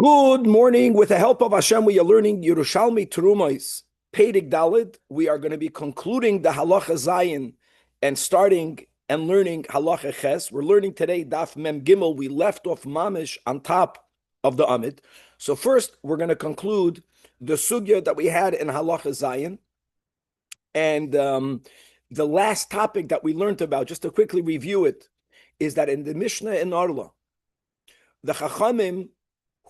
Good morning. With the help of Hashem, we are learning Yerushalmi Terumos, Peirik Dalid. We are going to be concluding the Halacha Zayin and starting and learning Halacha Ches. We're learning today Daf Mem Gimel. We left off Mamish on top of the Amid. So first, we're going to conclude the sugya that we had in Halacha Zayin. And the last topic that we learned about, just to quickly review it, is that in the Mishnah in Arla, the Chachamim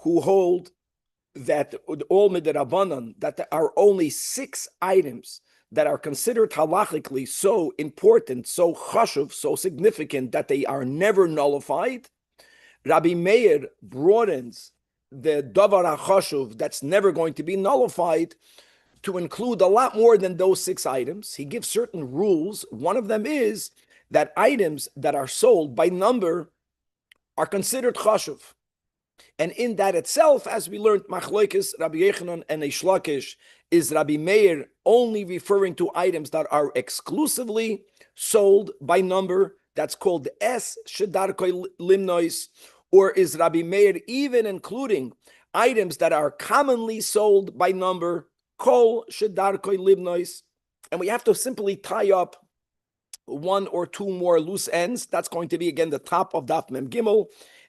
who hold that all midrabanan, that there are only 6 items that are considered halachically so important, so chashuv, so significant that they are never nullified. Rabbi Meir broadens the davar chashuv that's never going to be nullified to include a lot more than those 6 items. He gives certain rules. One of them is that items that are sold by number are considered chashuv. And in that itself, as we learned, Machlokes Rabbi Yochanan and Reish Lakish, is Rabbi Meir only referring to items that are exclusively sold by number. That's called Es Shedarkoi Limnois. Or is Rabbi Meir even including items that are commonly sold by number, Kol Shedarkoi Limnois? And we have to simply tie up 1 or 2 more loose ends. That's going to be, again, the top of Daf Mem Gimel.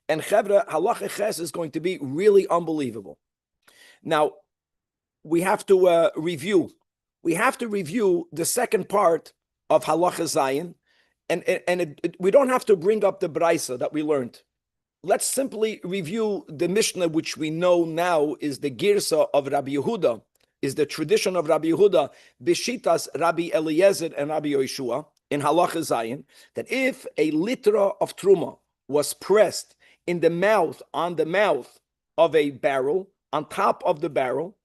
And Chevra, Halacha Ches is going to be really unbelievable. Now, we have to review. We have to review the second part of Halacha Zayin. And we don't have to bring up the Braisa that we learned. Let's simply review the Mishnah, which we know now is the Girsa of Rabbi Yehuda, is the tradition of Rabbi Yehuda, Bishitas Rabbi Eliezer and Rabbi Yoshua, in Halacha Zayin, that if a litra of Truma was pressed in the mouth, on the mouth of a barrel, on top of the barrel.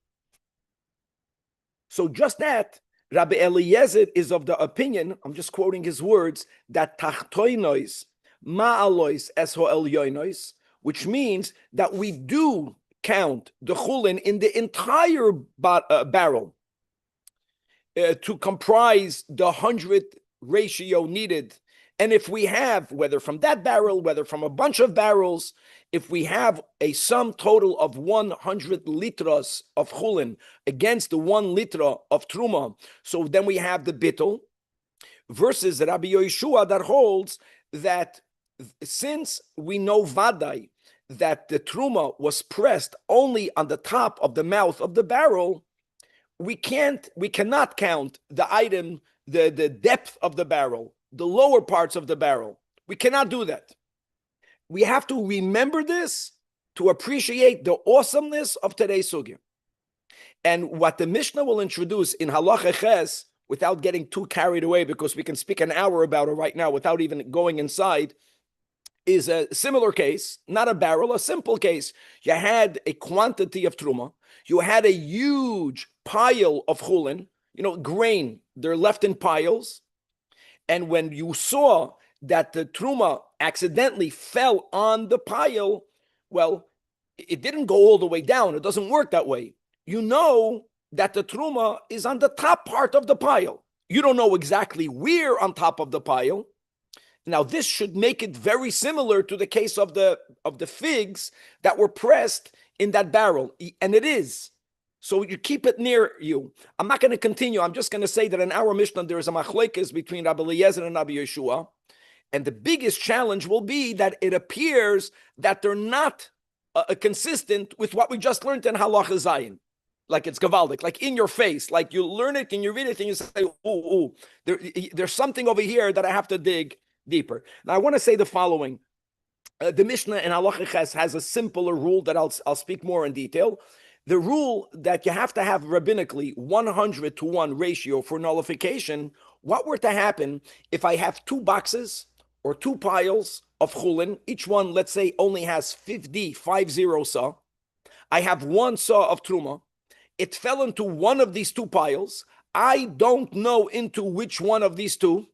So just that, Rabbi Eliezer is of the opinion, I'm just quoting his words, that tachtoinois, ma'alois esho elyoinois, which means that we do count the chulin in the entire barrel to comprise the 100 ratio needed. And if we have, whether from that barrel, whether from a bunch of barrels, if we have a sum total of 100 litras of chulin against the 1 litra of truma, so then we have the bittul, versus Rabbi Yoshua that holds that since we know vadai, that the truma was pressed only on the top of the mouth of the barrel, we cannot count the item, the depth of the barrel, the lower parts of the barrel. We cannot do that. We have to remember this to appreciate the awesomeness of today's sugya. And what the Mishnah will introduce in Halacha Ches, without getting too carried away, because we can speak an hour about it right now without even going inside, is a similar case, not a barrel, a simple case. You had a quantity of truma, you had a huge pile of chulin, grain, they're left in piles. And when you saw that the truma accidentally fell on the pile, well, it didn't go all the way down. It doesn't work that way. You know that the truma is on the top part of the pile. You don't know exactly where on top of the pile. Now, this should make it very similar to the case of the figs that were pressed in that barrel. And it is. So you keep it near you. I'm not going to continue. I'm just going to say that in our Mishnah, there is a machlokes between Rabbi Eliezer and Rabbi Yoshua. And the biggest challenge will be that it appears that they're not consistent with what we just learned in Halacha Zayin. Like it's gavaldik, like in your face. Like you learn it and you read it and you say, there's something over here that I have to dig deeper. Now, I want to say the following. The Mishnah in Halacha Ches has a simpler rule that I'll speak more in detail. The rule that you have to have rabbinically 100-to-1 ratio for nullification, what were to happen if I have 2 boxes or 2 piles of chulin, each one, let's say, only has 50 saw. I have 1 saw of truma. It fell into one of these 2 piles. I don't know into which one of these 2.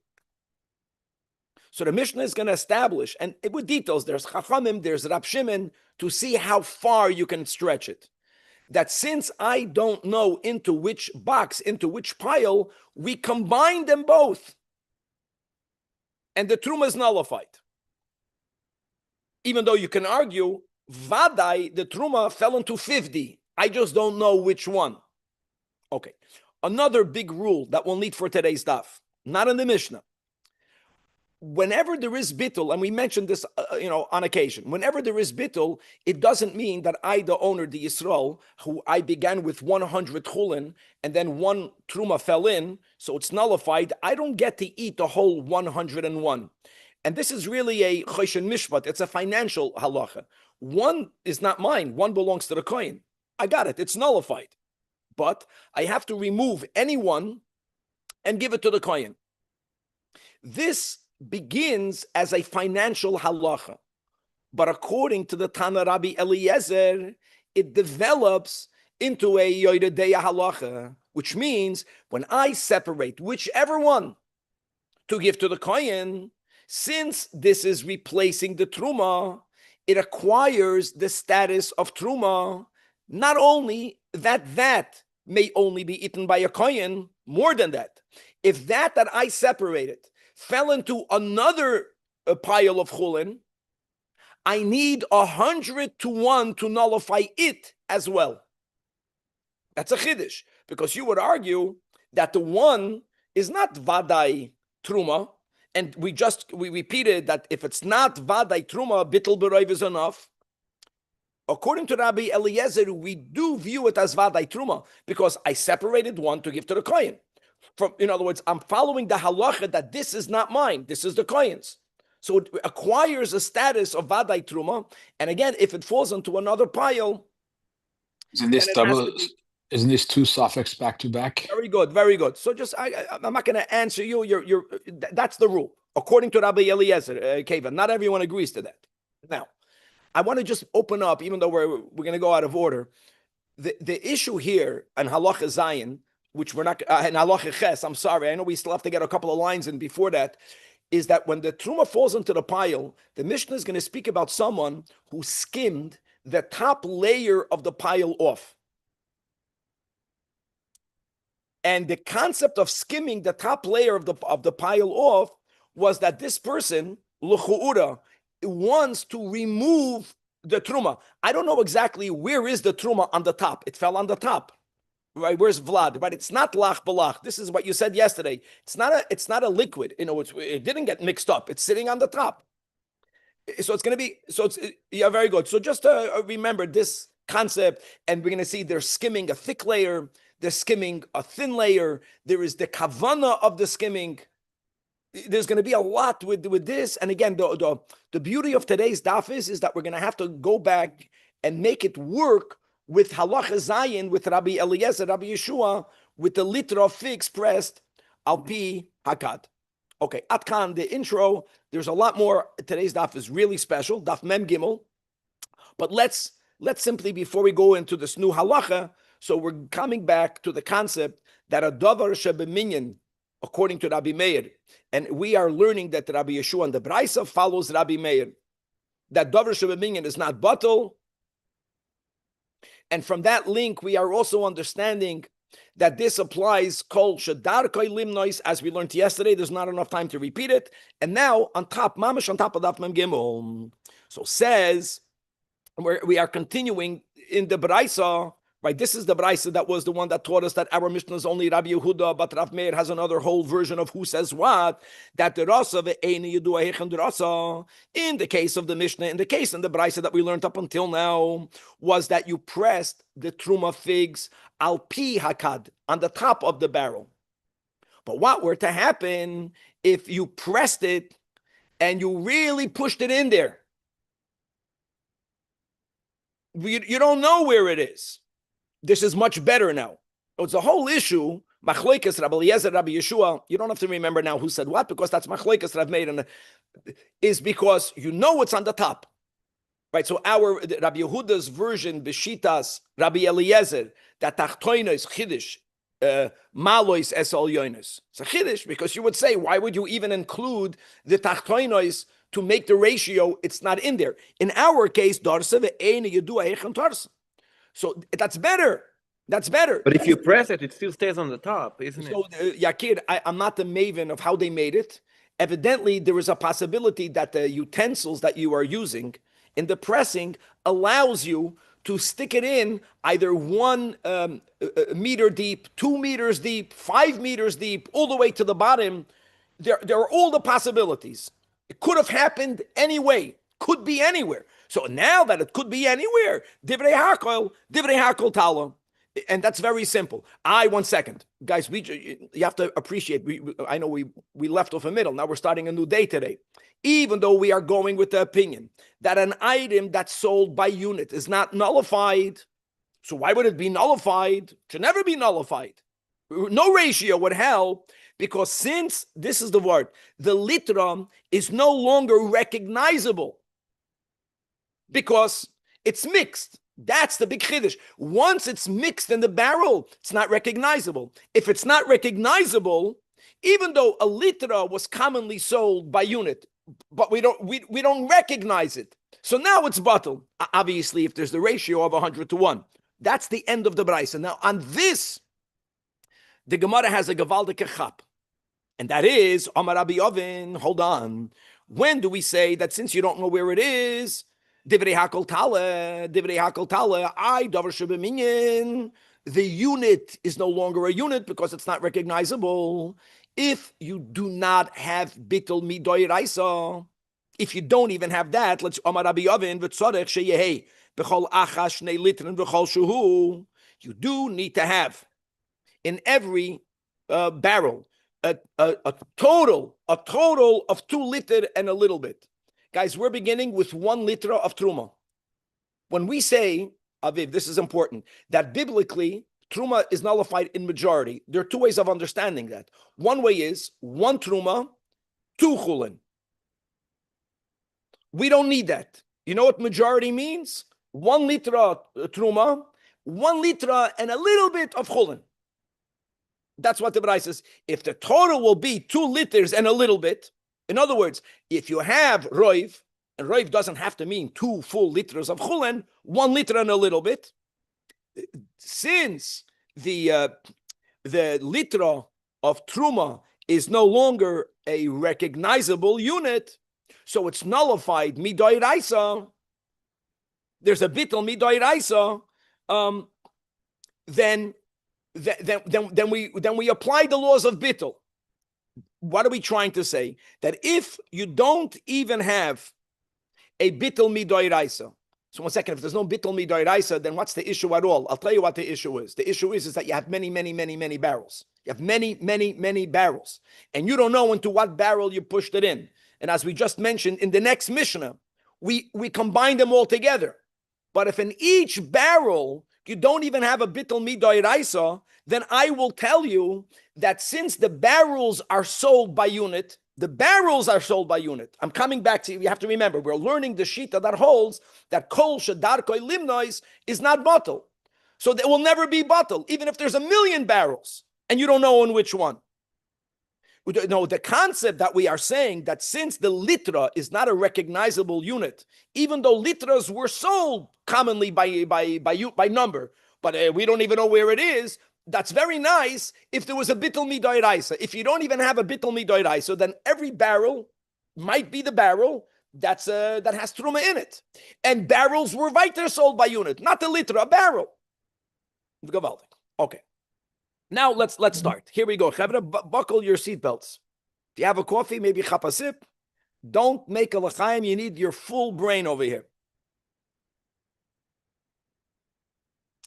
So the Mishnah is going to establish, and with details, there's Chachamim, there's Rab Shimon, to see how far you can stretch it. That since I don't know into which box, into which pile, we combine them both. And the truma is nullified. Even though you can argue Vadai, the truma fell into 50. I just don't know which one. Okay. Another big rule that we'll need for today's daf, not in the Mishnah. Whenever there is bittul, and we mentioned this, on occasion, whenever there is bittul, it doesn't mean that I, the owner, the Yisrael, who I began with 100 chulin, and then one truma fell in, so it's nullified. I don't get to eat the whole 101. And this is really a choshen mishpat. It's a financial halacha. One is not mine. One belongs to the kohen. I got it. It's nullified. But I have to remove any one and give it to the kohen. This begins as a financial halacha. But according to the Tana Rabbi Eliezer, it develops into a yoredeya halacha, which means when I separate whichever one to give to the kohen, since this is replacing the truma, it acquires the status of truma. Not only that may only be eaten by a kohen, more than that. If that I separated fell into another pile of chulin, I need 100 to 1 to nullify it as well. That's a chiddush, because you would argue that the one is not vadai truma, and we repeated that if it's not vadai truma, bittul b'roiv is enough. According to Rabbi Eliezer, we do view it as vadai truma because I separated one to give to the kohen. In other words, I'm following the halacha that this is not mine, this is the kohen's. So it acquires a status of vadai truma, and again, if it falls into another pile, isn't this two suffix back to back? Very good, very good. So just I'm not going to answer you. That's the rule according to Rabbi Eliezer. Keva, not everyone agrees to that. Now, I want to just open up, even though we're going to go out of order. The issue here on halacha zayin, which we're not, and halacha ches, I'm sorry, I know we still have to get a couple of lines in before that, is that when the truma falls into the pile, the Mishnah is going to speak about someone who skimmed the top layer of the pile off. And the concept of skimming the top layer of the pile off was that this person, l'chu'ura, wants to remove the truma. I don't know exactly where is the truma on the top. It fell on the top. Right? Where's Vlad? Right? It's not lach balach. This is what you said yesterday. It's not a liquid. It didn't get mixed up. It's sitting on the top. So it's going to be, yeah, very good. So just remember this concept, and we're going to see they're skimming a thick layer, they're skimming a thin layer, there is the kavana of the skimming. There's going to be a lot with this. And again, the beauty of today's daf is that we're going to have to go back and make it work with halacha zayin, with Rabbi Eliezer, Rabbi Yeshua, with the liter of figs pressed al pi hakad. Okay, atkan, the intro. There's a lot more. Today's daf is really special, daf mem gimel. But let's simply, before we go into this new halacha, so we're coming back to the concept that a davar shebeminyan, according to Rabbi Meir, and we are learning that Rabbi Yeshua and the Braisa follows Rabbi Meir, that davar shebeminyan is not batel. And from that link, we are also understanding that this applies kol shedarkei limnois, as we learned yesterday. There's not enough time to repeat it. And now on top, mamash on top of daf mem gimel. So says, we are continuing in the Braisa. Right, this is the Braisa that was the one that taught us that our Mishnah is only Rabbi Yehuda, but Rav Meir has another whole version of who says what, that the Rasa ve'eini yedua hechen Rasa, in the case of the Mishnah, in the Braisa that we learned up until now, was that you pressed the truma figs al pi hakad, on the top of the barrel. But what were to happen if you pressed it and you really pushed it in there? You don't know where it is. This is much better now. It's a whole issue. Machlokes Rabbi Eliezer, Rabbi Yeshua. You don't have to remember now who said what, because that's machlokes Rav Meir, and is because you know it's on the top, right? So Rabbi Yehuda's version, Beshitas Rabbi Eliezer, that tachtoina is chiddush, malois es al yonis. It's a chiddush because you would say, why would you even include the tachtoinos to make the ratio? It's not in there. In our case, darsa ve'eini yedua hechen tarsa. So that's better. That's better. But if you press it, it still stays on the top, isn't it? So, Yakir, I'm not the maven of how they made it. Evidently, there is a possibility that the utensils that you are using, in the pressing allows you to stick it in either 1 meter deep, 2 meters deep, 5 meters deep, all the way to the bottom. There are all the possibilities. It could have happened anyway, could be anywhere. So now that it could be anywhere, divrei hakol tala. And that's very simple. 1 second. Guys, you have to appreciate, I know we left off a middle. Now we're starting a new day today. Even though we are going with the opinion that an item that's sold by unit is not nullified, so why would it be nullified? It should never be nullified. No ratio would help, because since, this is the word, the litra is no longer recognizable because it's mixed. That's the big chiddush. Once it's mixed in the barrel, it's not recognizable. If it's not recognizable, even though a litra was commonly sold by unit, but we don't recognize it. So now it's bottled. Obviously, if there's the ratio of 100-1, that's the end of the brayso. Now on this, the Gemara has a gewaldige chap, and that is Amar Rabbi Ovin. Hold on. When do we say that since you don't know where it is? Divrei hakol tala, I davar shebeminyan. The unit is no longer a unit because it's not recognizable. If you do not have bittul midoy raisa, if you don't even have that, let's Amar Rabbi Ovin v'tzorech sheyehei b'chol achash shnei litrin v'chol shuhu. You do need to have in every barrel a total of 2 liter and a little bit. Guys, we're beginning with 1 liter of truma. When we say, Aviv, this is important, that biblically truma is nullified in majority, there are 2 ways of understanding that. One way is 1 truma, 2 chulin. We don't need that. You know what majority means? 1 liter truma, 1 liter and a little bit of chulin. That's what the Braisa says. If the total will be 2 liters and a little bit, in other words, if you have roiv, and roiv doesn't have to mean 2 full liters of chulin, 1 liter and a little bit, since the litra of truma is no longer a recognizable unit, so it's nullified midoy raisa. There's a bittul midoy raisa. Then we apply the laws of bittul. What are we trying to say? That if you don't even have a bittul midoy raisa, so 1 second, if there's no bittul midoy raisa, then what's the issue at all? I'll tell you what the issue is. The issue is that you have many barrels. You have many barrels. And you don't know into what barrel you pushed it in. And as we just mentioned, in the next Mishnah, we combine them all together. But if in each barrel you don't even have a bittul midoy raisa, then I will tell you that since the barrels are sold by unit, I'm coming back to you. You have to remember, we're learning the shita that holds that kol shedarkoi limnois is not bottle. So there will never be bottle, even if there's 1,000,000 barrels and you don't know in which one. No, the concept that we are saying that since the litra is not a recognizable unit, even though litras were sold commonly by number, but we don't even know where it is. That's very nice if there was a bittul midoy raisa. If you don't even have a bittul midoy raisa, then every barrel might be the barrel that has truma in it. And barrels were weiter sold by unit, not the liter, a barrel. Okay. Now let's start. Here we go. Buckle your seatbelts. If you have a coffee, maybe chapasip. Don't make a l'chaim. You need your full brain over here.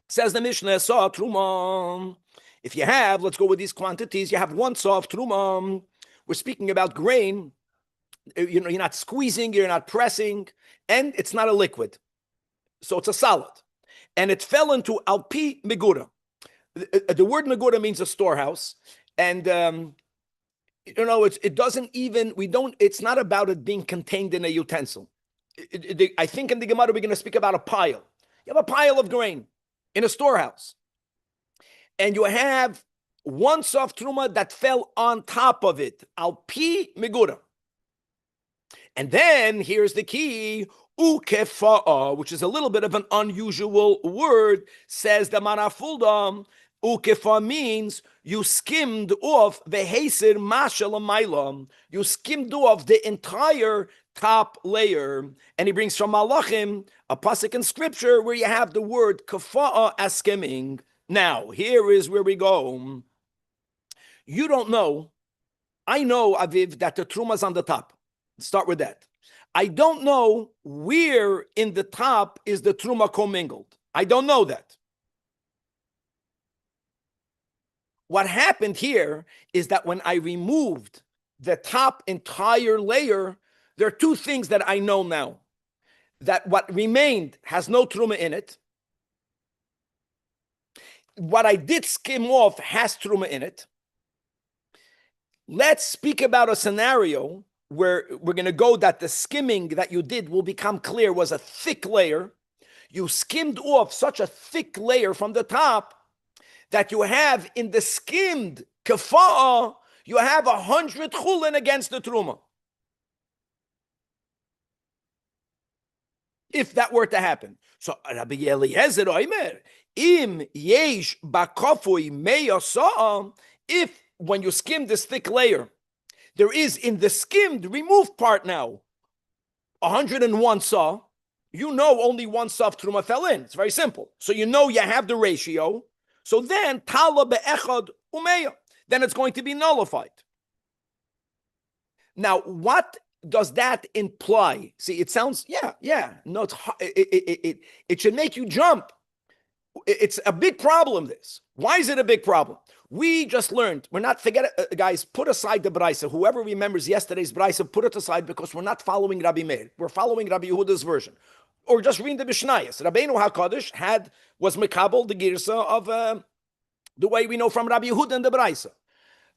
Says the Mishnah, saw truma. If you have, let's go with these quantities. You have 1 saw of truma. We're speaking about grain. You're not squeezing, you're not pressing, and it's not a liquid. So it's a solid. And it fell into alpi megura. The word megura means a storehouse. And, it's not about it being contained in a utensil. I think in the Gemara, we're going to speak about a pile. You have a pile of grain in a storehouse. And you have 1 soft truma that fell on top of it. Alpi megura. And then here's the key. Ukefa'a, which is a little bit of an unusual word, says the Manafulda. Ukefa means you skimmed off the Heser Mashal Mailam. You skimmed off the entire top layer, and he brings from Malachim a pasuk in scripture where you have the word kafa'a as skimming. Now, here is where we go. You don't know. I know, Aviv, that the truma is on the top. Let's start with that. I don't know where in the top is the truma commingled. I don't know that. What happened here is that when I removed the top entire layer, there are two things that I know now. That what remained has no truma in it. What I did skim off has truma in it. Let's speak about a scenario where we're going to go that the skimming that you did will become clear was a thick layer. You skimmed off such a thick layer from the top that you have in the skimmed kafa'ah, you have 100 chulin against the truma. If that were to happen. So Rabbi Eliezer Oimer, im yesh bakafui meya, if when you skim this thick layer, there is in the skimmed removed part now 101 saw, you know only one saw of truma fell in. It's very simple. So you know you have the ratio. So then tala be'echad umeya, then it's going to be nullified. Now, what does that imply? See, it sounds, no, it should make you jump. It's a big problem, this. Why is it a big problem? We just learned, we're not, forget it, guys, put aside the Braisa. Whoever remembers yesterday's Braisa, put it aside because we're not following Rabbi Meir. We're following Rabbi Yehuda's version. Or just reading the Mishnayos. Rabbeinu HaKadosh was Mekabel, the Girsa of the way we know from Rabbi Yehuda and the Braisa.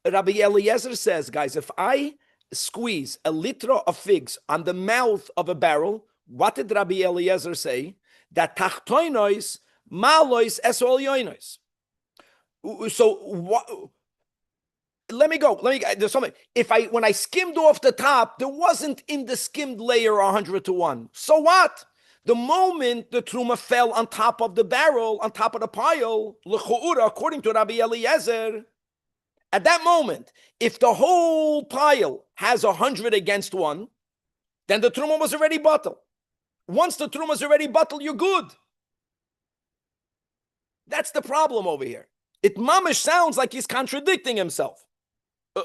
Rabbi Eliezer says, guys, if I squeeze a litra of figs on the mouth of a barrel, what did Rabbi Eliezer say? That tachtoinois malois esol yoinois. So what? Let me go. There's something. When I skimmed off the top, there wasn't in the skimmed layer 100 to 1. So what? The moment the truma fell on top of the barrel, on top of the pile, l'chu'ura, according to Rabbi Eliezer, at that moment, if the whole pile has 100 against 1, then the truma was already bottled. Once the truma is already bottled, you're good. That's the problem over here. It mamish sounds like he's contradicting himself.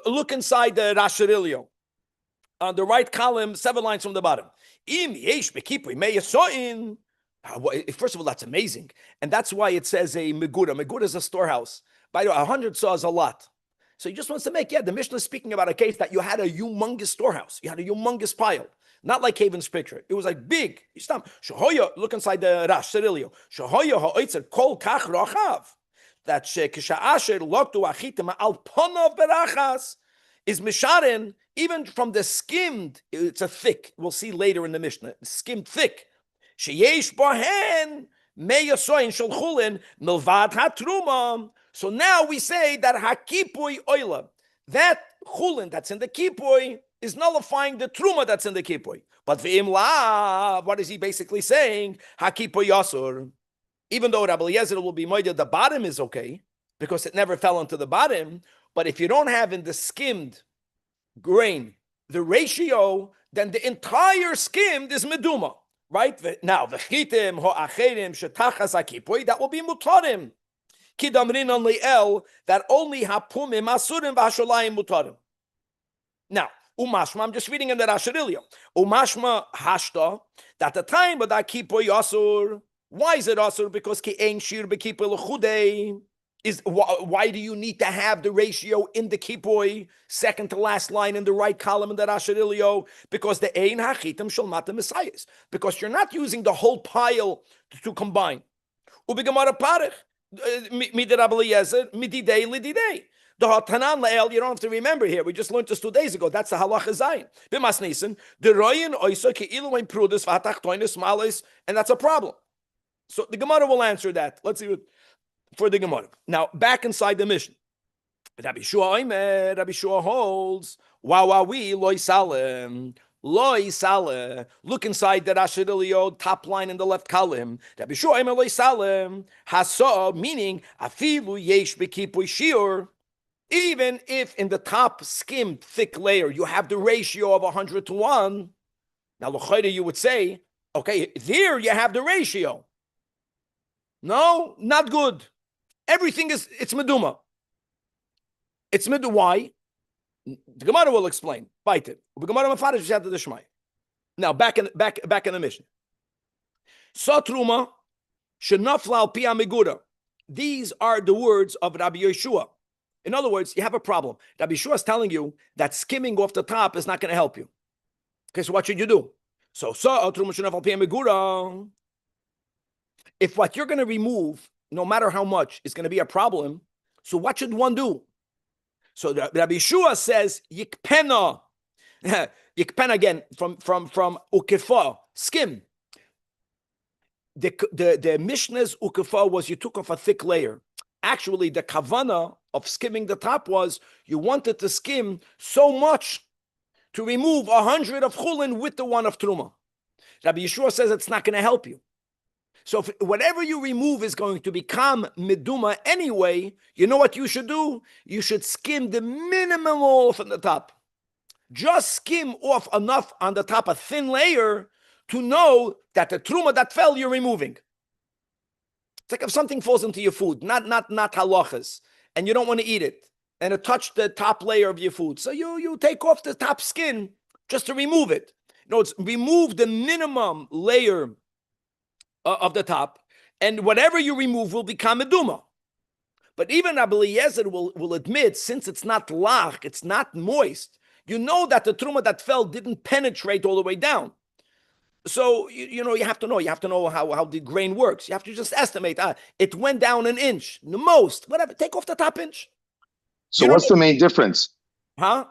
Look inside the Rashirilio. On the right column, 7 lines from the bottom. First of all, that's amazing. And that's why it says a megura. Megura is a storehouse. By the way, 100 saw is a lot. So he just wants to make, the Mishnah is speaking about a case that you had a humongous storehouse. You had a humongous pile. Not like Haven's picture. It was like big. Look inside the Rash, Cyrilio. Kol kach rachav. That shekisha'asher loktu achitim al ponav berachas is misharin, even from the skimmed, it's a thick. We'll see later in the Mishnah. Skimmed thick. Sheyesh bohen meyasoin shulchulin milvad hatruma. So now we say that hakipui oila, that chulin that's in the kipui is nullifying the truma that's in the kipui. But v'imla, what is he basically saying? Hakipui yasur. Even though Rabbi Eliezer will be moided, the bottom is okay because it never fell into the bottom. But if you don't have in the skimmed grain the ratio, then the entire skimmed is meduma, right? Now v'chitim ho'acherim shetachas hakipui, that will be mutarim. Kidamrin on liel, that only hapumim asurim v'hasholayim mutarim. Now, umashma, I'm just reading in the Rashirilio. Umashma hashta, that the time of that kipui asur. Why is it asur? Because ki ein shir bekipui l'chudei. Why do you need to have the ratio in the kipui, second to last line in the right column in the Rashirilio? Because the ein hachitim shel mata messiahs. Because you're not using the whole pile to combine. Ubigamara parich. Midei Rabbi Eliezer, mididei lididei. The Hatanan La'el, you don't have to remember here. We just learned this 2 days ago. That's the halacha zayin. B'mas nisan, the royin oisa ke'ilu ein prudus v'hatachtoinus malis, and that's a problem. So the Gemara will answer that. Let's see what for the Gemara. Now, back inside the Mishnah. Rabbi Shua holds, wawawi loy salem. Loy saleh. Look inside the Rashirilio, top line in the left column. Rabbi Shua loy salem. Hasa, meaning, afilu yesh bekipui shiur. Even if in the top skimmed thick layer you have the ratio of 100 to 1, Now, l'chayda, you would say, okay, there you have the ratio. No, not good. Everything it's meduma. It's meduma. Why? The Gemara will explain. Bite it. Now, back in the mission. Satruma shenafla al pia megura. These are the words of Rabbi Yeshua. In other words, you have a problem. Rabbi Yeshua is telling you that skimming off the top is not going to help you. Okay, so what should you do? So satruma shenafla al pia megura. If what you're going to remove, no matter how much, is going to be a problem, so what should one do? So Rabbi Yeshua says, yikpena. Yikpena again, from ukefa, skim. The Mishnah's ukefa was you took off a thick layer. Actually, the kavana of skimming the top was you wanted to skim so much to remove 100 of chulin with the one of truma. Rabbi Yeshua says it's not going to help you. So if whatever you remove is going to become meduma anyway, you know what you should do? You should skim the minimum off on the top. Just skim off enough on the top, a thin layer, to know that the truma that fell, you're removing. It's like if something falls into your food, not halachas, and you don't want to eat it, and it touched the top layer of your food. So you take off the top skin just to remove it. No, it's remove the minimum layer of the top, and whatever you remove will become meduma. But even Rabbi Eliezer will admit, since it's not lach, it's not moist, you know that the truma that fell didn't penetrate all the way down. So you have to know how the grain works. You have to just estimate. It went down an inch, the most, whatever. Take off the top inch. So what's the main difference? Huh?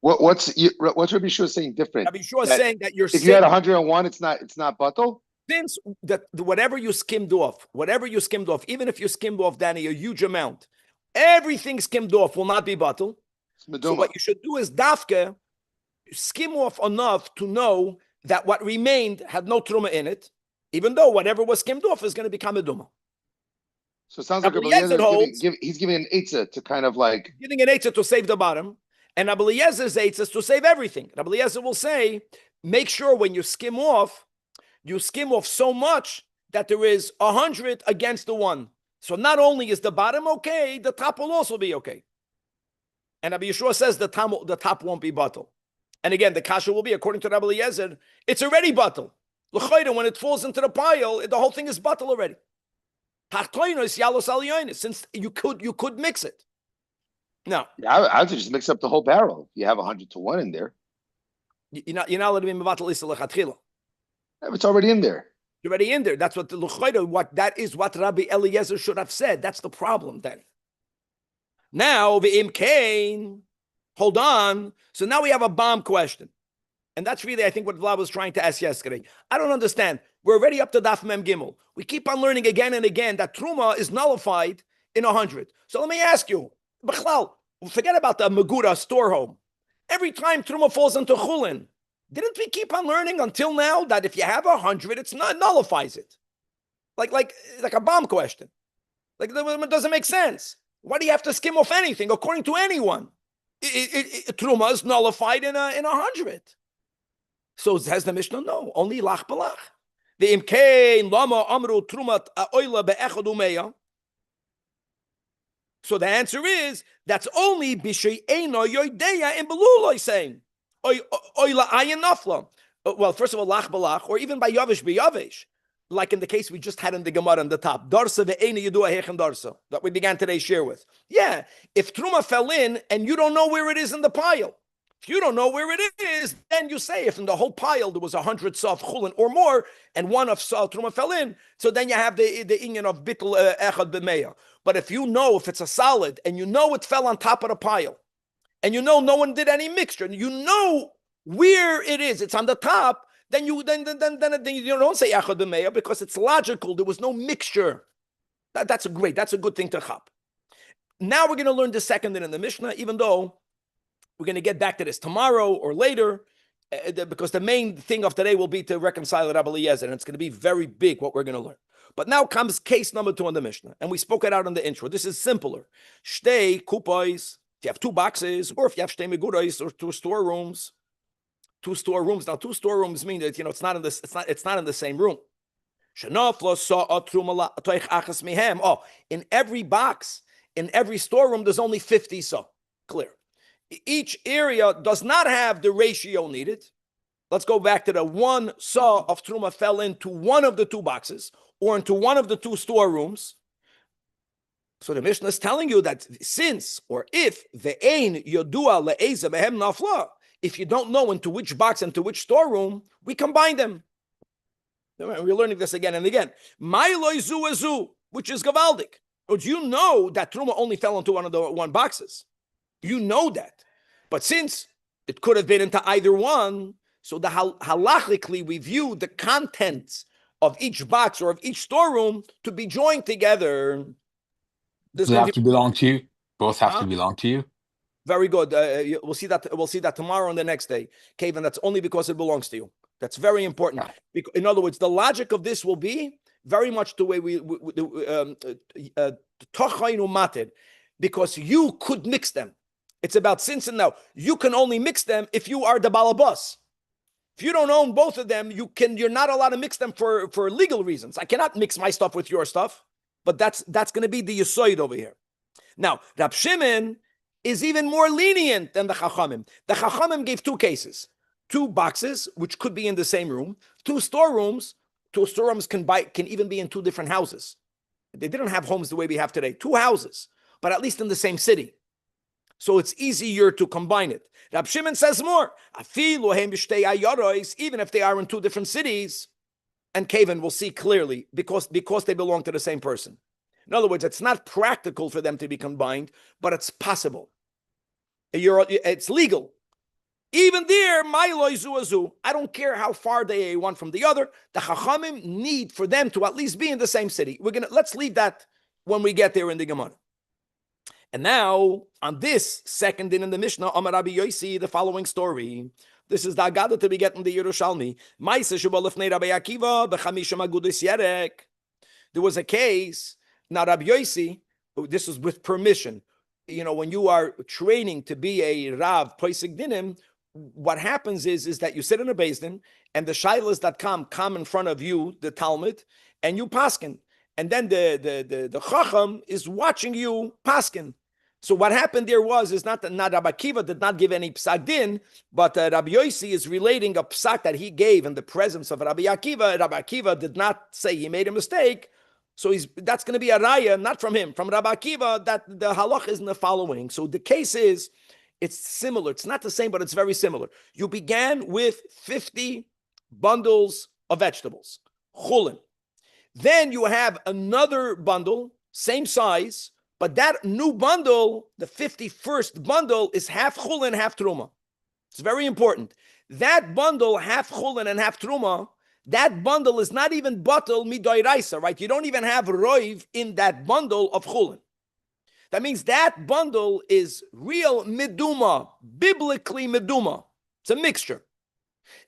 What's Rabbi Yeshua saying different? Rabbi Yeshua is saying that if you had 101, it's not batal. Since that whatever you skimmed off, even if you skimmed off, Danny, a huge amount, everything skimmed off will not be batal. So what you should do is dafke, skim off enough to know that what remained had no truma in it, even though whatever was skimmed off is going to become a duma. So it sounds like he's giving an eitzah to kind of like giving an eitzah to save the bottom, and Rabbi Eliezer's eitzah is to save everything. Rabbi Eliezer will say, make sure when you skim off so much that there is 100 against the one. So not only is the bottom okay, the top will also be okay. And Rabbi Yeshua says the top won't be batal. And again, the kasha will be, according to Rabbi Eliezer, it's already batal. L'chayda, when it falls into the pile, the whole thing is batal already. Since you could mix it. No. I would just mix up the whole barrel. You have 100 to 1 in there. You're not allowed to be mevatel isa lechatchila. It's already in there. You're already in there. That's what the l'chayda, what Rabbi Eliezer should have said. That's the problem then. Now, v'im kain, hold on. So now we have a bomb question. And that's really, I think, what Vlad was trying to ask yesterday. I don't understand. We're already up to Daf Mem Gimel. We keep on learning again and again that Truma is nullified in 100. So let me ask you, B'chlal, forget about the Megura store home. Every time Truma falls into Chulin, didn't we keep on learning until now that if you have 100, it nullifies it? Like a bomb question. Like, it doesn't make sense. Why do you have to skim off anything? According to anyone, Truma is nullified in 100. So has the Mishnah? No, only lach balach. The imkein lama amru trumat oila be'echad umeya. So the answer is that's only b'shei eino yoideya in beluloi saying oila ayin nafla. Well, first of all, lach balach, or even by yavish b'yavish. Like in the case we just had in the Gemara on the top, darsa ve'ena yidua hechem darsa, that we began today's share with. Yeah, if truma fell in and you don't know where it is in the pile, if you don't know where it is, then you say if in the whole pile there was 100 saf chulin or more, and one of saf truma fell in, so then you have the inyan of bittul echad b'meya. But if you know if it's a solid and you know it fell on top of the pile, and you know no one did any mixture, and you know where it is, it's on the top. Then you don't say echad b'meya because it's logical. There was no mixture. That's a good thing to chap. Now we're going to learn the second in the Mishnah, even though we're going to get back to this tomorrow or later, because the main thing of today will be to reconcile Rabbi Eliezer, and it's going to be very big what we're going to learn. But now comes case number 2 in the Mishnah, and we spoke it out in the intro. This is simpler. Shtei kupais, if you have 2 boxes, or if you have shtei megurais or 2 storerooms, 2 storerooms. Now, 2 storerooms mean that it's not in this. It's not in the same room. Oh, in every box, in every storeroom, there's only 50 saw. Clear. Each area does not have the ratio needed. Let's go back to the 1 saw of truma fell into one of the 2 boxes or into one of the 2 storerooms. So the Mishnah is telling you that since or if ve'ein yodua le'eza behem nafla, if you don't know into which box and to which storeroom, we combine them. We're learning this again and again. Ma'iloi zu azu, which is gavaldik. But you know that truma only fell into one of the 1 boxes. You know that. But since it could have been into either one, so the halachically we view the contents of each box or of each storeroom to be joined together. Does it have to belong to you? Both have to belong to you? Very good. We'll see that tomorrow and the next day. Kevin, that's only because it belongs to you. That's very important. In other words, the logic of this will be very much the way because you could mix them. It's about since and now. You can only mix them if you are the balabas. If you don't own both of them, you're not allowed to mix them for legal reasons. I cannot mix my stuff with your stuff, but that's going to be the yisoid over here. Now, Rab Shimon is even more lenient than the Chachamim. The Chachamim gave 2 cases. 2 boxes, which could be in the same room. 2 storerooms. 2 storerooms can even be in 2 different houses. They didn't have homes the way we have today. 2 houses, but at least in the same city. So it's easier to combine it. Rab Shimon says more. Even if they are in 2 different cities, and Kevin will see clearly because they belong to the same person. In other words, it's not practical for them to be combined, but it's possible. It's legal. Even there, I don't care how far they one from the other. The Chachamim need for them to at least be in the same city. Let's leave that when we get there in the Gemara. And now, on this second din in the Mishnah, Amar Rabbi Yosi, the following story. This is the Agada to be getting the Yerushalmi. There was a case, now Rabbi Yosi, this was with permission. When you are training to be a Rav, Poisig Dinim, what happens is that you sit in a Beis Din, and the shaylas that come in front of you, the Talmud, and you paskin. And then the Chacham is watching you paskin. So what happened there is not Rabbi Akiva did not give any psak din, but Rabbi Yosi is relating a psak that he gave in the presence of Rabbi Akiva. Rabbi Akiva did not say he made a mistake, so that's going to be a raya, not from him, from Rabbi Akiva, that the halach is in the following. So the case is, it's similar. It's not the same, but it's very similar. You began with 50 bundles of vegetables, chulin. Then you have another bundle, same size, but that new bundle, the 51st bundle, is half chulin, half truma. It's very important. That bundle, half chulin and half truma, that bundle is not even batel midoiraisa, right? You don't even have roiv in that bundle of chulin. That means that bundle is real meduma, biblically meduma. It's a mixture.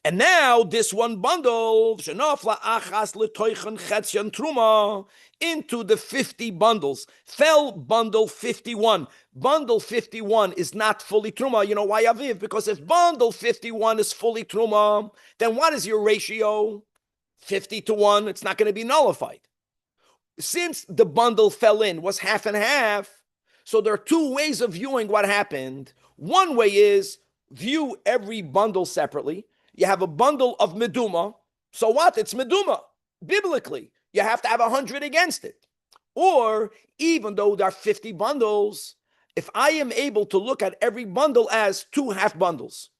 And now this one bundle, into the 50 bundles, fell bundle 51. Bundle 51 is not fully truma. You know why, Aviv? Because if bundle 51 is fully truma, then what is your ratio? 50-1. It's not going to be nullified. Since the bundle fell in, was half and half, so there are 2 ways of viewing what happened. One way is view every bundle separately. You have a bundle of meduma. So what? It's meduma. Biblically, you have to have 100 against it. Or even though there are 50 bundles, if I am able to look at every bundle as 2 half bundles.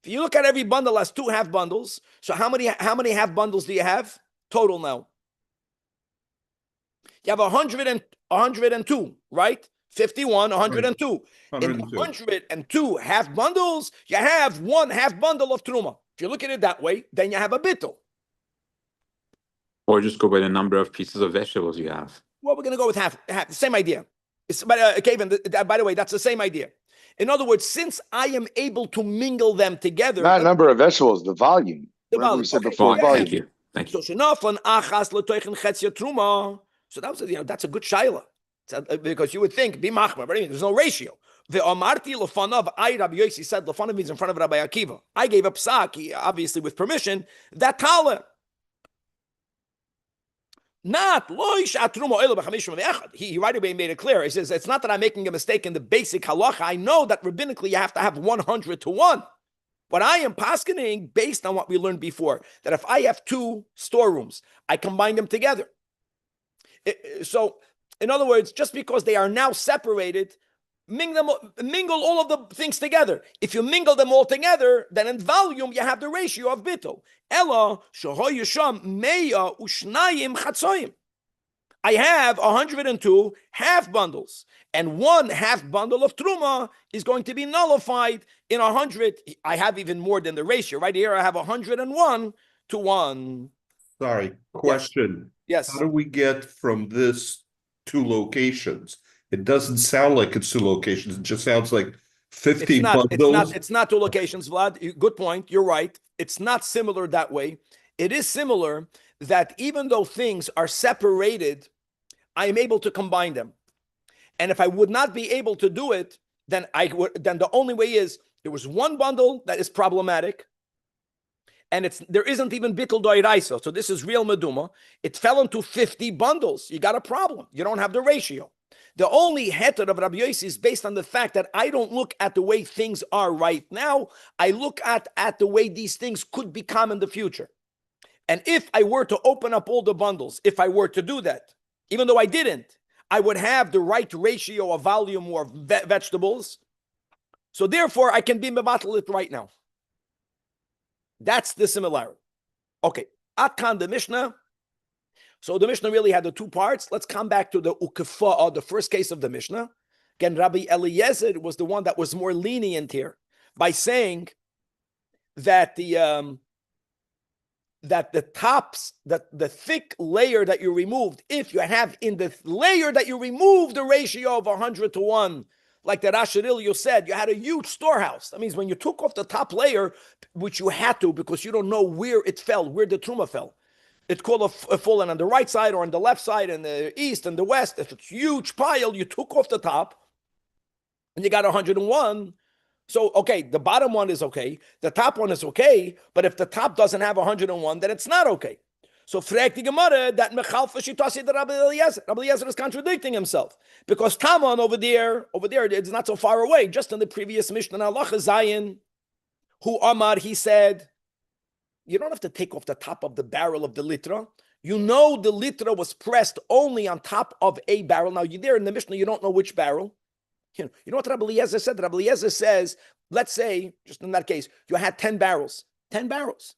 If you look at every bundle as 2 half bundles, so how many half bundles do you have total now? You have 102, right? 51, 102. In 102 half bundles, you have 1 half bundle of truma. If you look at it that way, then you have a bittul. Or just go by the number of pieces of vegetables you have. Well, we're going to go with half. The same idea. Kevin, by the way, that's the same idea. In other words, since I am able to mingle them together. Not number of vegetables, the volume. The volume. We said Okay. before, volume. Thank you. So that was, that's a good shaila. Because you would think, be machmar, but there's no ratio. Ve'amarti lefanav, I, Rabbi Yossi, said lefanav means in front of Rabbi Akiva. I gave up psak, obviously with permission, that tala. Not loish atrumo elo b'chamishim ve'echad. He right away made it clear. He says, it's not that I'm making a mistake in the basic halacha. I know that rabbinically you have to have 100 to 1. But I am paskening based on what we learned before, that if I have 2 storerooms, I combine them together. So, in other words, just because they are now separated, mingle all of the things together. If you mingle them all together, then in volume you have the ratio of bittul. Ella shehoyu sham meya ushnayim chatzoyim. I have 102 half bundles, and 1 half bundle of truma is going to be nullified in 100. I have even more than the ratio. Right here, I have 101 to 1. Sorry, question. Yes. How do we get from this 2 locations? It doesn't sound like it's 2 locations. It just sounds like 50 bundles. It's not 2 locations, Vlad. Good point. You're right. It's not similar that way. It is similar that even though things are separated, I am able to combine them. And if I would not be able to do it, then the only way is there was 1 bundle that is problematic, and there isn't even bittul doiraisa. So this is real meduma. It fell into 50 bundles. You got a problem. You don't have the ratio. The only heter of Rabbi Yossi is based on the fact that I don't look at the way things are right now. I look at the way these things could become in the future. And if I were to open up all the bundles, if I were to do that, even though I didn't, I would have the right ratio of volume or vegetables. So therefore, I can be mevatel it right now. That's the similarity. Okay, Atkan the Mishnah. So the Mishnah really had the 2 parts. Let's come back to the ukefa'ah, the first case of the Mishnah. Again, Rabbi Eliezer was the one that was more lenient here by saying that the tops, that the thick layer that you removed, if you have in the layer that you removed the ratio of 100 to 1, like the Rashid you said, you had a huge storehouse. That means when you took off the top layer, which you had to because you don't know where it fell, where the truma fell. It could have fallen on the right side or on the left side, in the east and the west. If it's a huge pile, you took off the top and you got 101. So, okay, the bottom one is okay. The top one is okay. But if the top doesn't have 101, then it's not okay. So, fragt die Gemara that Mechalfa Shitasi the Rabbi Eliezer. Rabbi Eliezer is contradicting himself. Because Taman over there, it's not so far away. Just in the previous Mishnah, Halacha Zayin, who Amar, he said, you don't have to take off the top of the barrel of the litra. You know the litra was pressed only on top of a barrel. Now, you're there in the Mishnah, you don't know which barrel. You know what Rabbi Eliezer said? Rabbi Eliezer says, let's say, just in that case, you had 10 barrels. 10 barrels.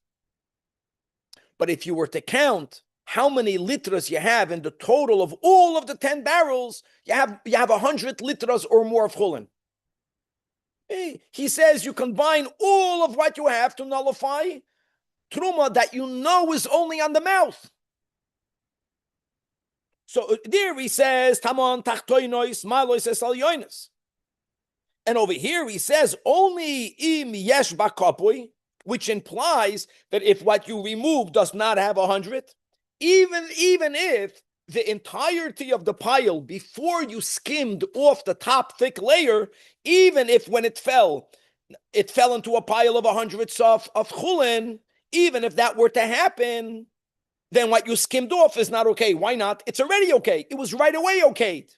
But if you were to count how many litras you have in the total of all of the 10 barrels, you have 100 litras or more of chulin. He says you combine all of what you have to nullify truma that you know is only on the mouth. So there he says, Tamon tachtoinois malois esalyonis. And over here he says, only im yesh bakapui, which implies that if what you remove does not have 100, even if the entirety of the pile before you skimmed off the top thick layer, even if when it fell into a pile of 100 sof of chulin, even if that were to happen, then what you skimmed off is not okay. Why not? It's already okay. It was right away okayed.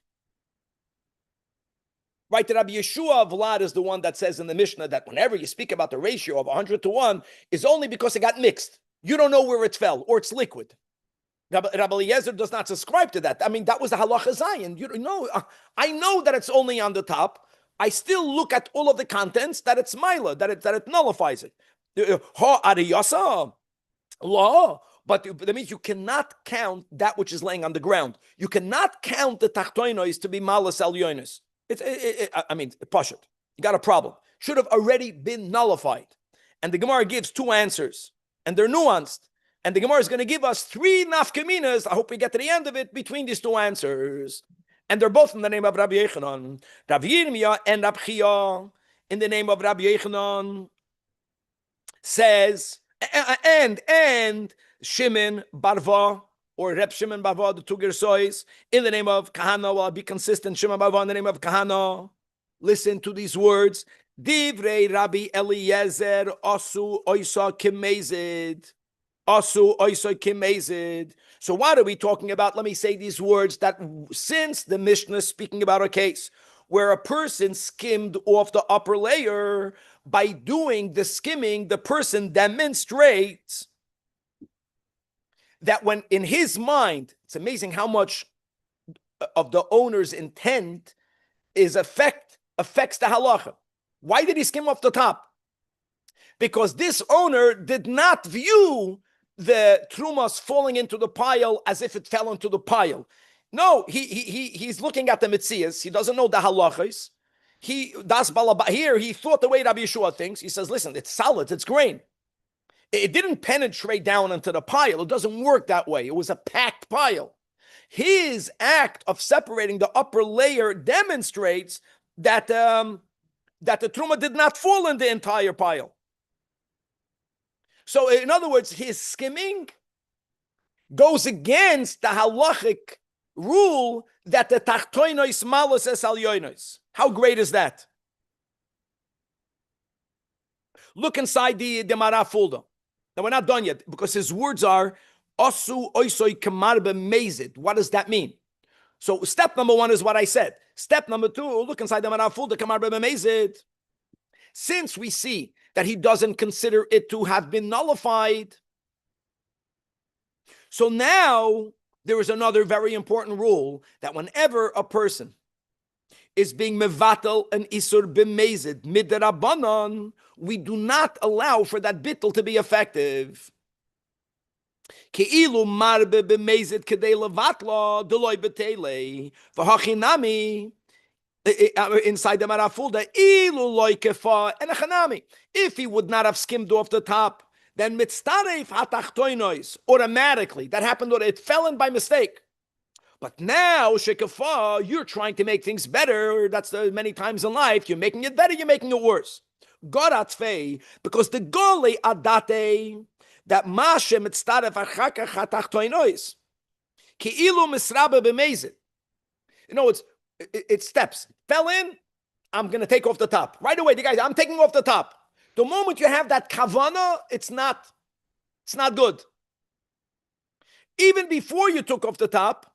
Right, Rabbi Yeshua Vlad is the one that says in the Mishnah that whenever you speak about the ratio of 100 to 1, it's only because it got mixed. You don't know where it fell, or it's liquid. Rabbi Eliezer does not subscribe to that. I mean, that was the halacha zayin. You know, I know that it's only on the top. I still look at all of the contents that it's mila, that it nullifies it. Ha ariyasa, law. But that means you cannot count that which is laying on the ground. You cannot count the tachtoinos to be malas elyonis. I mean, pashut. You got a problem. Should have already been nullified. And the Gemara gives 2 answers. And they're nuanced. And the Gemara is going to give us 3 nafkaminas. I hope we get to the end of it between these 2 answers. And they're both in the name of Rabbi Yechanan. Rabbi Yirmiyah and Rabbi Chia in the name of Rabbi Yechanan says, and Shimon Barva, or Reb Shimon Barva, the 2 Gersois, in the name of Kahana. Well, I'll be consistent. Shimon Barva in the name of Kahana. Listen to these words. Divrei Rabbi Eliezer asu oisa kimezid. Asu oisa kimezid. So what are we talking about? Let me say these words, that since the Mishnah is speaking about a case where a person skimmed off the upper layer, by doing the skimming, the person demonstrates that when in his mind, it's amazing how much of the owner's intent is affects the halacha. Why did he skim off the top? Because this owner did not view the trumas falling into the pile as if it fell into the pile. No, he's looking at the mitzias. He doesn't know the halachas. Here he thought the way Rabbi Yeshua thinks. He says, listen, it's solid, it's grain. It didn't penetrate down into the pile. It doesn't work that way. It was a packed pile. His act of separating the upper layer demonstrates that the truma did not fall in the entire pile. So in other words, his skimming goes against the halachic rule that the tachtoinos malos es alyonos. How great is that? Look inside the Mara folder. Now we're not done yet because his words are asu oisoi kamar b'mezid. What does that mean? So step number one is what I said. Step number two, look inside the Mara folder, kamar b'mezid. Since we see that he doesn't consider it to have been nullified, so now there is another very important rule that whenever a person is being mevatel and isur b'mezid midrabanan, we do not allow for that bittul to be effective. Keilu marbe b'mezid kedei levatla deloy betele v'hachinami. Inside the marafulda, ilu loy kefa and a chanami. If he would not have skimmed off the top, then mitztaref hatachtoinois automatically. That happened, or it fell in by mistake. But now, shekafa, you're trying to make things better. That's many times in life. You're making it better, you're making it worse. Goratfei, because the gole adate, that mashe mitztaref achakach hatachtoinois. Ki ilu misrabe b'mezid. You know, it's steps. Fell in, I'm going to take off the top. Right away, the guys, I'm taking off the top. The moment you have that kavana, it's not good. Even before you took off the top,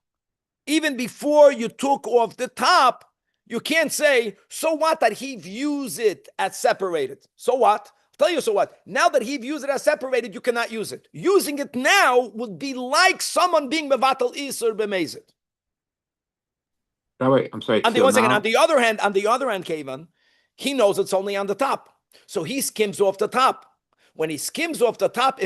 you can't say, so what that he views it as separated. So what? I'll tell you so what. Now that he views it as separated, you cannot use it. Using it now would be like someone being mevatel isur b'mezid. Rabbi, I'm sorry. On the other hand, Kevin, he knows it's only on the top. So he skims off the top. When he skims off the top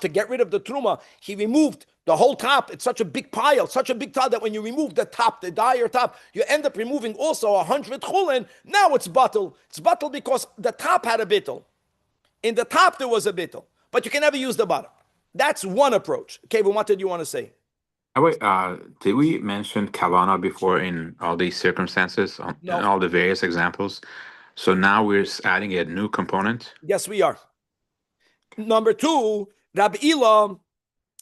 to get rid of the truma, he removed the whole top. It's such a big pile, that when you remove the top, the dire top, you end up removing also 100 chulin. Now it's bottle. It's bottle because the top had a bittul. In the top there was a bittul, but you can never use the bottom. That's one approach. Kevin, what did you want to say? Did we mention kavana before in all these circumstances, No. in all the various examples? So now we're adding a new component? Yes, we are. Number two, Rabbi Ilah,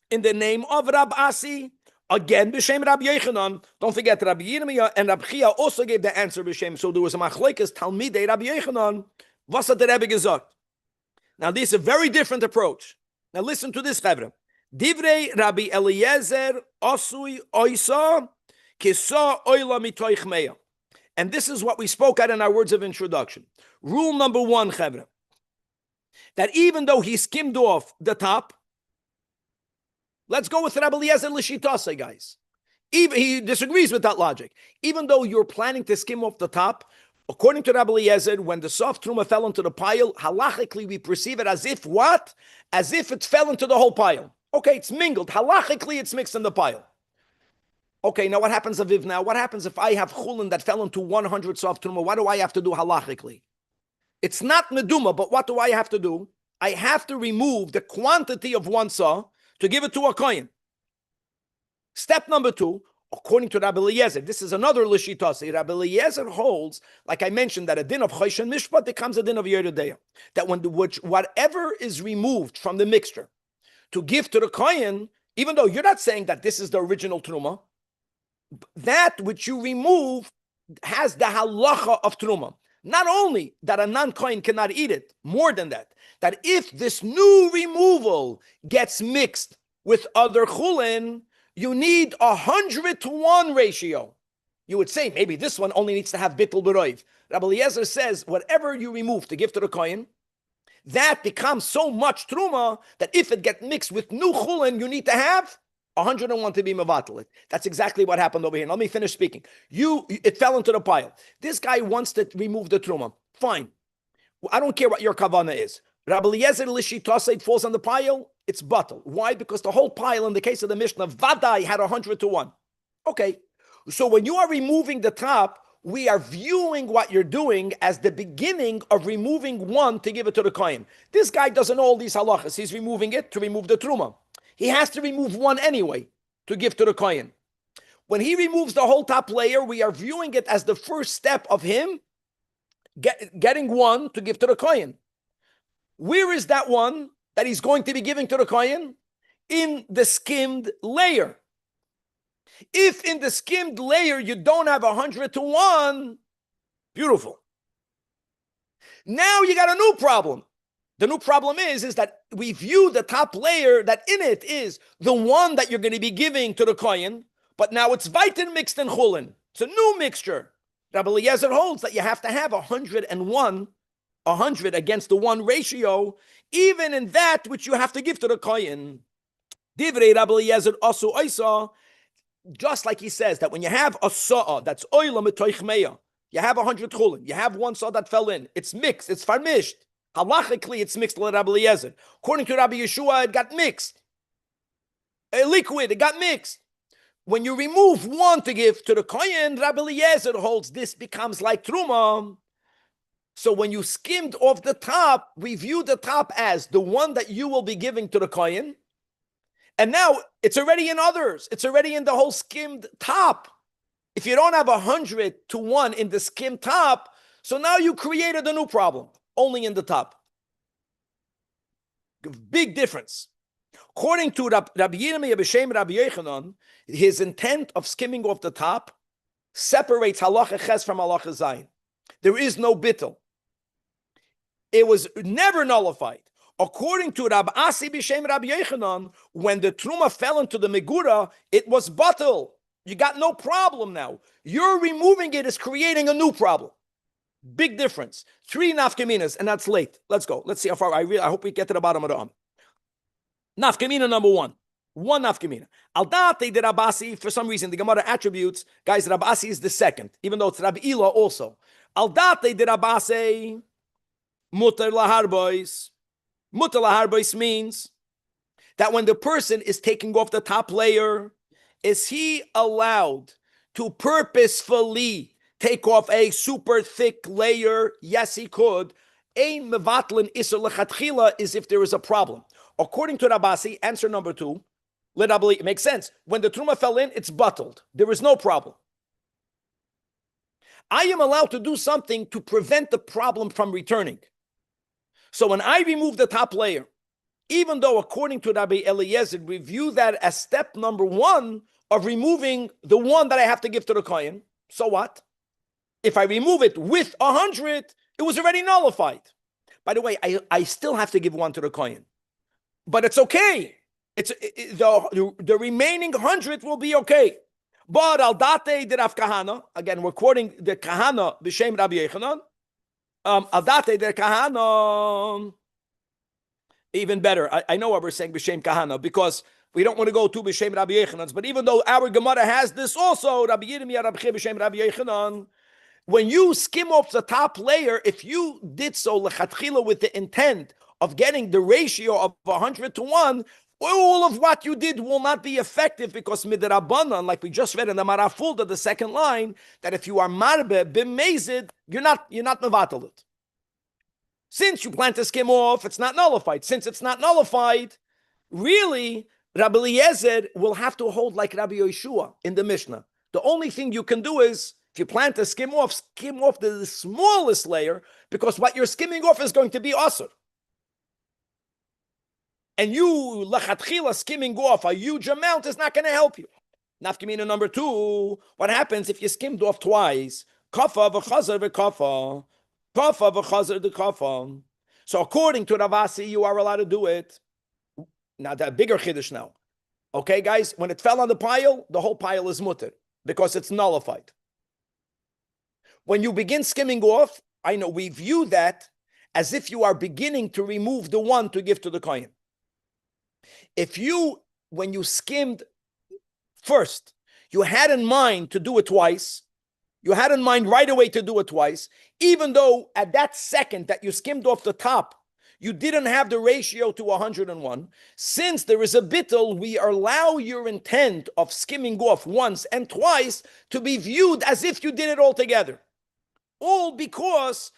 in the name of Rab Asi, again, b'shem Rabbi Yechanan. Don't forget, Rabbi Yirmiyah and Rabbi Chia also gave the answer b'shem. So there was a machlekes Talmidei Rabbi Yechanan. Was hat der Rebbe gesagt? Now this is a very different approach. Now listen to this, Chevra. Divrei Rabbi Eliezer Osui Oisa Kisa Oila Mitoich Meya. And this is what we spoke at in our words of introduction. Rule number one, Chevra, that even though he skimmed off the top, let's go with Rabbi Eliezer Lishitase, guys. Even he disagrees with that logic. Even though you're planning to skim off the top, according to Rabbi Eliezer, when the soft truma fell into the pile, halachically we perceive it as if what? As if it fell into the whole pile. Okay, it's mingled. Halachically, it's mixed in the pile. Okay, now what happens if What happens if I have chulin that fell into 100 soft truma? What do I have to do halachically? It's not meduma, but what do I have to do? I have to remove the quantity of one saw to give it to a kohen. Step number two, according to Rabbi Eliezer, this is another lishitasi. Rabbi Eliezer holds, like I mentioned, that a din of choshen mishpat becomes a din of yerudeya. That whatever is removed from the mixture to give to the kohen, even though you're not saying that this is the original truma, that which you remove has the halacha of truma. Not only that a non-kohen cannot eat it, more than that, that if this new removal gets mixed with other chulin, you need 100-to-1 ratio. You would say maybe this one only needs to have bittul b'roiv. Rabbi Eliezer says whatever you remove to give to the kohen, that becomes so much truma that if it gets mixed with new chulin, you need to have 101 to be mevatel it. That's exactly what happened over here. Let me finish speaking. It fell into the pile. This guy wants to remove the truma. Fine. I don't care what your kavana is. Rabbi Eliezer Lishitasa, it falls on the pile. It's batel. Why? Because the whole pile in the case of the Mishnah, Vadai had 100-to-1. Okay. So when you are removing the top, we are viewing what you're doing as the beginning of removing one to give it to the kohen. This guy doesn't know all these halachas. He's removing it to remove the truma. He has to remove one anyway to give to the kohen. When he removes the whole top layer, we are viewing it as the first step of him getting one to give to the kohen. Where is that one that he's going to be giving to the kohen? In the skimmed layer. If in the skimmed layer you don't have 100-to-1, beautiful. Now you got a new problem. The new problem is that we view the top layer that in it is the one that you're going to be giving to the kohen, but now it's vaitin mixed in chulin. It's a new mixture. Rabbi Eliezer holds that you have to have 101, 100 against the 1 ratio, even in that which you have to give to the kohen. Divrei Rabbi Eliezer asu oisa, just like he says that when you have a sa'a that's oila mitoich meya, you have 100 chulin, you have one sa'a that fell in, it's mixed, it's farmished. Halachically, it's mixed with Rabbi Eliezer. According to Rabbi Yeshua, it got mixed. A liquid, it got mixed. When you remove one to give to the kohen, Rabbi Eliezer holds this becomes like truma. So when you skimmed off the top, we view the top as the one that you will be giving to the kohen. And now it's already in others. It's already in the whole skimmed top. If you don't have 100-to-1 in the skimmed top, so now you created a new problem. Only in the top. Big difference. According to Rabbi Yerushalmi b'shem Rabbi Yochanan, his intent of skimming off the top separates halacha ches from halacha zayin. There is no bittul. It was never nullified. According to Rabbi Asi b'shem Rabbi Yochanan, when the truma fell into the megura, it was batel. You got no problem now. You're removing it is creating a new problem. Big difference. 3 nafkaminas, and that's late. Let's go. Let's see how far. I hope we get to the bottom of the Nafkamina number 1. 1 nafkamina. Al date de Rabasi, for some reason, the Gemara attributes, guys, Rabasi is the second, even though it's Rabbi Ila also. Al date de Rabasi, mutar laharbois. Mutar laharbois means that when the person is taking off the top layer, is he allowed to purposefully take off a super thick layer? Yes, he could. Ein mevatlin iser lechatchila is if there is a problem. According to Rabasi, answer number 2, it makes sense. When the truma fell in, it's bottled. There is no problem. I am allowed to do something to prevent the problem from returning. So when I remove the top layer, even though according to Rabbi Eliezer, we view that as step number 1 of removing the one that I have to give to the kohen, so what? If I remove it with 100, it was already nullified. By the way, I still have to give one to the kohen. But it's okay. The remaining 100 will be okay. But al date de Rav Kahana, again, we're quoting the Kahana b'shem Rabbi Yochanan. Al date de Kahana, even better. I know what we're saying b'shem Kahana because we don't want to go to b'shem Rabbi Yochanan's. But even though our Gemara has this also, Rabbi Yirmiyah Rabbi b'shem Rabbi Yochanan, when you skim off the top layer, if you did so lechatchila with the intent of getting the ratio of 100-to-1, all of what you did will not be effective because midrabanan, like we just read in the Marafulda, the second line, that if you are marbe b'mezid, you're not mevatel it. Since you plan to skim off, it's not nullified. Since it's not nullified, really, Rabbi Eliezer will have to hold like Rabbi Yeshua in the Mishnah. The only thing you can do is, if you plan to skim off the smallest layer, because what you're skimming off is going to be asur. And you, lachatchila, skimming off a huge amount is not going to help you. Nafkamina number 2, what happens if you skimmed off twice? kafa v'chazer v'kafa. Kafa v'chazer v'kafa. So according to Ravasi, you are allowed to do it. Now, the bigger chiddush now. Okay, guys, when it fell on the pile, the whole pile is mutter because it's nullified. When you begin skimming off, I know we view that as if you are beginning to remove the one to give to the kohen. When you skimmed first, you had in mind to do it twice, you had in mind right away to do it twice, even though at that second that you skimmed off the top, you didn't have the ratio to 101. Since there is a bittul, we allow your intent of skimming off once and twice to be viewed as if you did it all together. All because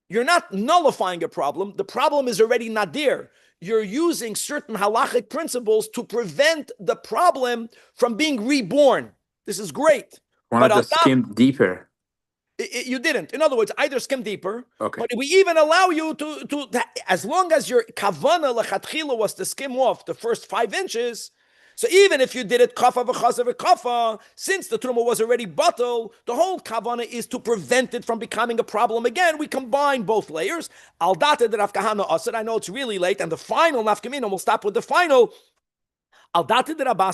you're not nullifying a problem. The problem is already not there. You're using certain halachic principles to prevent the problem from being reborn. This is great. Wanted to skim deeper. You didn't. In other words, either skim deeper, okay. But we even allow you to as long as your kavana lechatchila was to skim off the first 5 inches. So even if you did it kafa v'chazer v'kafa, since the truma was already bottled, the whole kavana is to prevent it from becoming a problem again. We combine both layers. Al date de Rav Kahana asad. I know it's really late, and the final nafkamina. We'll stop with the final. Al date de Rabbi.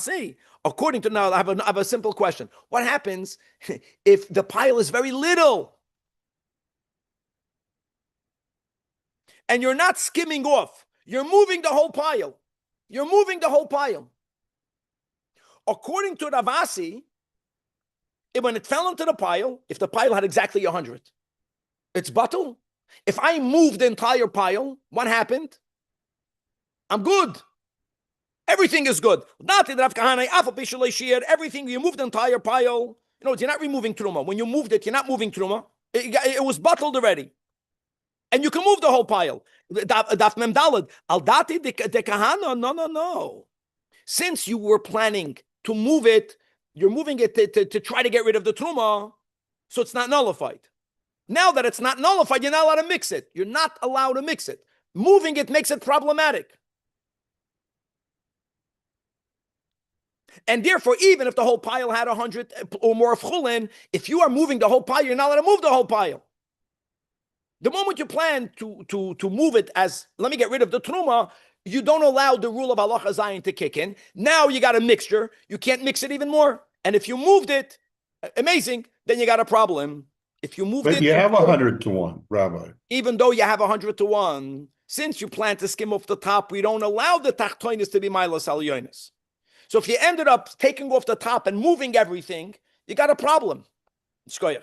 According to now, I have a simple question. What happens if the pile is very little and you're not skimming off? You're moving the whole pile. You're moving the whole pile. According to Ravasi, when it fell into the pile, if the pile had exactly 100, it's batul. If I moved the entire pile, what happened? I'm good. Everything is good. Everything, you moved the entire pile. You know, you're not removing truma. When you moved it, you're not moving truma. It was bottled already. And you can move the whole pile. Daf mem daled. Al dati de kahana. No. Since you were planning to move it, you're moving it to try to get rid of the truma, so it's not nullified. Now that it's not nullified, you're not allowed to mix it. You're not allowed to mix it. Moving it makes it problematic. And therefore, even if the whole pile had 100 or more of chulin, if you are moving the whole pile, you're not allowed to move the whole pile. The moment you plan to move it as, let me get rid of the truma, you don't allow the rule of halacha zayin to kick in. Now you got a mixture. You can't mix it even more. And if you moved it, amazing, then you got a problem. If you moved it... But you have 100-1, Rabbi. Even though you have 100-1, since you plan to skim off the top, we don't allow the tachtoinis to be milas al yonis. So if you ended up taking off the top and moving everything, you got a problem. Shkoyach.